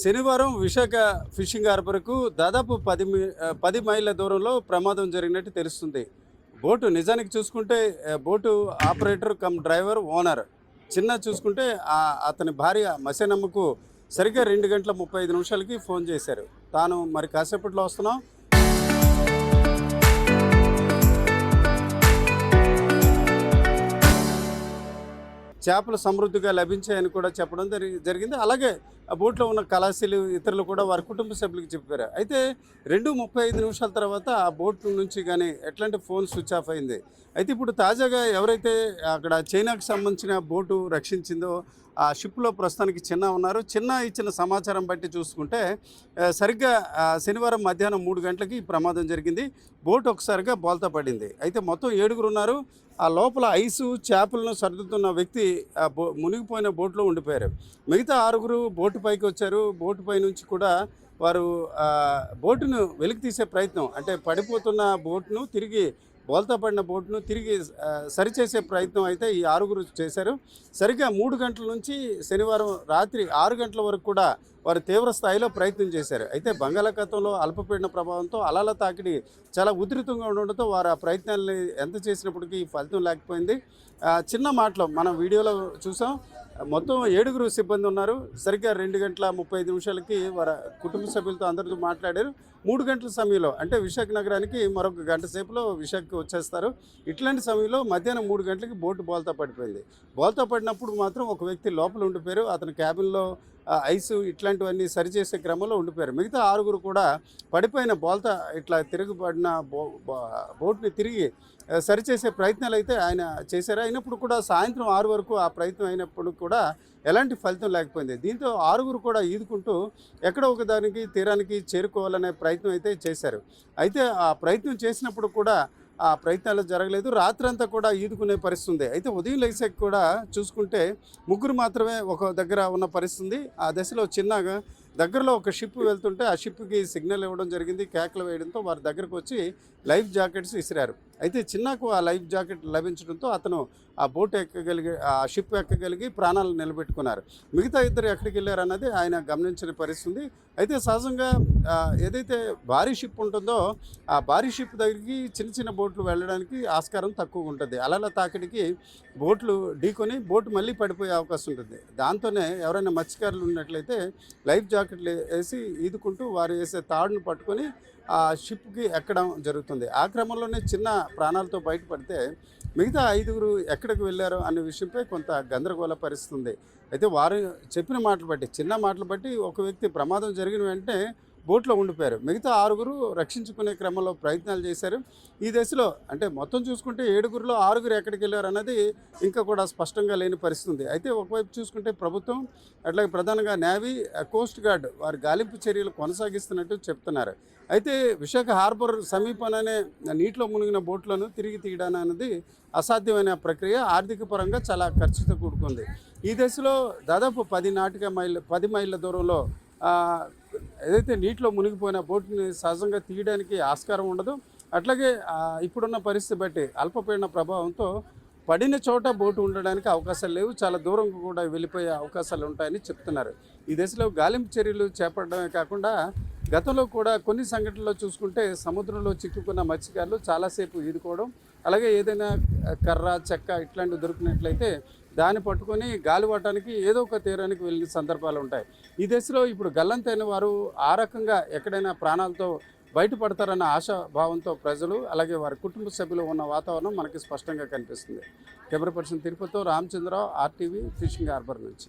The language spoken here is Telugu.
శనివారం విశాఖ ఫిషింగ్ హార్బర్కు దాదాపు 10 మైళ్ళ దూరంలో ప్రమాదం జరిగినట్టు తెలుస్తుంది. బోటు నిజానికి చూసుకుంటే boat operator come driver owner చిన్న చూసుకుంటే అతని భార్య మసేనమ్మకు సరిగ్గా 2 గంటల 35 నిమిషాలకి ఫోన్ చేశారు. తాను మరి కాసేపట్లో వస్తున్నాం, చేపలు సమృద్ధిగా లభించాయని కూడా చెప్పడం జరిగింది. అలాగే ఆ బోట్లో ఉన్న కళాశీలు ఇతరులు కూడా వారి కుటుంబ సభ్యులకు చెప్పారు. అయితే 2:35 నిమిషాల తర్వాత ఆ బోట్ నుంచి కానీ ఎట్లాంటి ఫోన్ స్విచ్ ఆఫ్ అయింది. అయితే ఇప్పుడు తాజాగా ఎవరైతే అక్కడ చైనాకు సంబంధించిన బోటు రక్షించిందో ఆ షిప్లో ప్రస్తుతానికి చిన్న ఉన్నారు. చిన్న ఇచ్చిన సమాచారం బట్టి చూసుకుంటే సరిగ్గా శనివారం మధ్యాహ్నం 3 గంటలకి ఈ ప్రమాదం జరిగింది. బోట్ ఒకసారిగా బోల్తా పడింది. అయితే మొత్తం 7 ఉన్నారు. ఆ లోపల ఐసు చేపలను సర్దుతున్న వ్యక్తి మునిగిపోయిన బోట్లో ఉండిపోయారు. మిగతా 6 బోటు పైకి వచ్చారు. బోటు పై నుంచి కూడా వారు బోటును వెలికి తీసే ప్రయత్నం, అంటే పడిపోతున్న బోట్ను తిరిగి బోల్తా పడిన బోట్ను తిరిగి సరిచేసే ప్రయత్నం అయితే ఈ 6 చేశారు. సరిగ్గా 3 గంటల నుంచి శనివారం రాత్రి 6 గంటల వరకు కూడా వారు తీవ్ర స్థాయిలో ప్రయత్నం చేశారు. అయితే బంగాళాఖాతంలో అల్పపీడన ప్రభావంతో అలల తాకిడి చాలా ఉధృతంగా ఉండడంతో వారు ఆ ప్రయత్నాలని ఎంత చేసినప్పటికీ ఫలితం లేకపోయింది. చిన్న మాటలో మనం వీడియోలో చూసాం. మొత్తం 7 సిబ్బంది ఉన్నారు. సరిగ్గా 2 గంటల 35 నిమిషాలకి వారి కుటుంబ సభ్యులతో అందరితో మాట్లాడారు. 3 గంటల సమయంలో, అంటే విశాఖ నగరానికి మరొక గంట సేపులో విశాఖకి వచ్చేస్తారు. ఇట్లాంటి సమయంలో మధ్యాహ్నం 3 గంటలకి బోటు బోల్తా పడిపోయింది. బోల్తా పడినప్పుడు మాత్రం ఒక వ్యక్తి లోపల ఉండిపోయారు. అతని క్యాబిన్లో ఐసు ఇట్లాంటివన్నీ సరిచేసే క్రమంలో ఉండిపోయారు. మిగతా 6 కూడా పడిపోయిన బోల్తా ఇట్లా తిరగబడిన బోట్ని తిరిగి సరిచేసే ప్రయత్నాలు అయితే ఆయన చేశారు. అయినప్పుడు కూడా సాయంత్రం 6 వరకు ఆ ప్రయత్నం అయినప్పుడు కూడా ఎలాంటి ఫలితం లేకపోయింది. దీంతో 6 కూడా ఈదుకుంటూ ఎక్కడో ఒక దానికి తీరానికి చేరుకోవాలనే ప్రయత్నం అయితే చేశారు. అయితే ఆ ప్రయత్నం చేసినప్పుడు కూడా ఆ ప్రయత్నాలు జరగలేదు. రాత్రంతా కూడా ఈదుకునే పరిస్థితి ఉంది. అయితే ఉదయం లేచాక కూడా చూసుకుంటే 3 మాత్రమే ఒక దగ్గర ఉన్న పరిస్థితి. ఆ దశలో చిన్నగా దగ్గరలో ఒక షిప్ వెళ్తుంటే ఆ షిప్కి సిగ్నల్ ఇవ్వడం జరిగింది. కేకలు వేయడంతో వారి దగ్గరకు వచ్చి లైఫ్ జాకెట్స్ ఇసిరారు. అయితే చిన్నకు ఆ లైఫ్ జాకెట్ లభించడంతో అతను ఆ బోట్ ఎక్కగలిగి, ఆ షిప్ ఎక్కగలిగి ప్రాణాలు నిలబెట్టుకున్నారు. మిగతా 2 ఎక్కడికి వెళ్ళారన్నది ఆయన గమనించిన పరిస్థితి. అయితే సహజంగా ఏదైతే భారీ షిప్ ఉంటుందో ఆ భారీ షిప్ దగ్గరికి చిన్న చిన్న బోట్లు వెళ్ళడానికి ఆస్కారం తక్కువ ఉంటుంది. అలల తాకిడికి బోట్లు ఢీకొని బోటు మళ్ళీ పడిపోయే అవకాశం ఉంటుంది. దాంతోనే ఎవరైనా మత్స్యకారులు ఉన్నట్లయితే లైఫ్ జాకెట్లు వేసి ఈదుకుంటూ వారు వేసే తాడును పట్టుకొని ఆ షిప్కి ఎక్కడం జరుగుతుంది. ఆ క్రమంలోనే చిన్న ప్రాణాలతో బయటపడితే మిగతా 5 ఎక్కడికి వెళ్ళారో అనే విషయంపై కొంత గందరగోళ పరిస్థితి ఉంది. అయితే వారు చెప్పిన మాటలు బట్టి, చిన్న మాటలు బట్టి ఒక వ్యక్తి ప్రమాదం జరిగిన వెంటనే బోట్లో ఉండిపోయారు. మిగతా 6 రక్షించుకునే క్రమంలో ప్రయత్నాలు చేశారు. ఈ దశలో అంటే మొత్తం చూసుకుంటే 7లో 6 ఎక్కడికి వెళ్ళారు అన్నది ఇంకా కూడా స్పష్టంగా లేని పరిస్థితి ఉంది. అయితే ఒకవైపు చూసుకుంటే ప్రభుత్వం, అట్లాగే ప్రధానంగా నేవీ, కోస్ట్ గార్డ్ వారి గాలింపు చర్యలు కొనసాగిస్తున్నట్టు చెప్తున్నారు. అయితే విశాఖ హార్బర్ సమీపంలోనే నీటిలో మునిగిన బోట్లను తిరిగి తీయడం అనేది అసాధ్యమైన ప్రక్రియ. ఆర్థిక పరంగా చాలా ఖర్చుతో కూడుకుంది. ఈ దశలో దాదాపు 10 మైళ్ళ దూరంలో ఏదైతే నీటిలో మునిగిపోయిన బోటుని సహజంగా తీయడానికి ఆస్కారం ఉండదు. అట్లాగే ఇప్పుడున్న పరిస్థితి బట్టి అల్పపీడన ప్రభావంతో పడిన చోట బోటు ఉండడానికి అవకాశాలు లేవు. చాలా దూరం కూడా వెళ్ళిపోయే అవకాశాలు ఉంటాయని చెప్తున్నారు. ఈ దశలో గాలింపు చర్యలు చేపట్టడమే కాకుండా గతంలో కూడా కొన్ని సంఘటనల్లో చూసుకుంటే సముద్రంలో చిక్కుకున్న మత్స్యకారులు చాలాసేపు ఈదుకోవడం, అలాగే ఏదైనా కర్ర, చెక్క ఇట్లాంటివి దొరికినట్లయితే దాన్ని పట్టుకొని గాలివాటానికి ఏదో ఒక తీరానికి వెళ్ళిన సందర్భాలు ఉంటాయి. ఈ దశలో ఇప్పుడు గల్లంతైన వారు ఆ రకంగా ఎక్కడైనా ప్రాణాలతో బయటపడతారన్న ఆశాభావంతో ప్రజలు, అలాగే వారి కుటుంబ సభ్యులు ఉన్న వాతావరణం మనకి స్పష్టంగా కనిపిస్తుంది. కెమెరా పర్సన్ తిరుపతితో రామచంద్రరావు, RTV ఫిషింగ్ హార్బర్ నుంచి.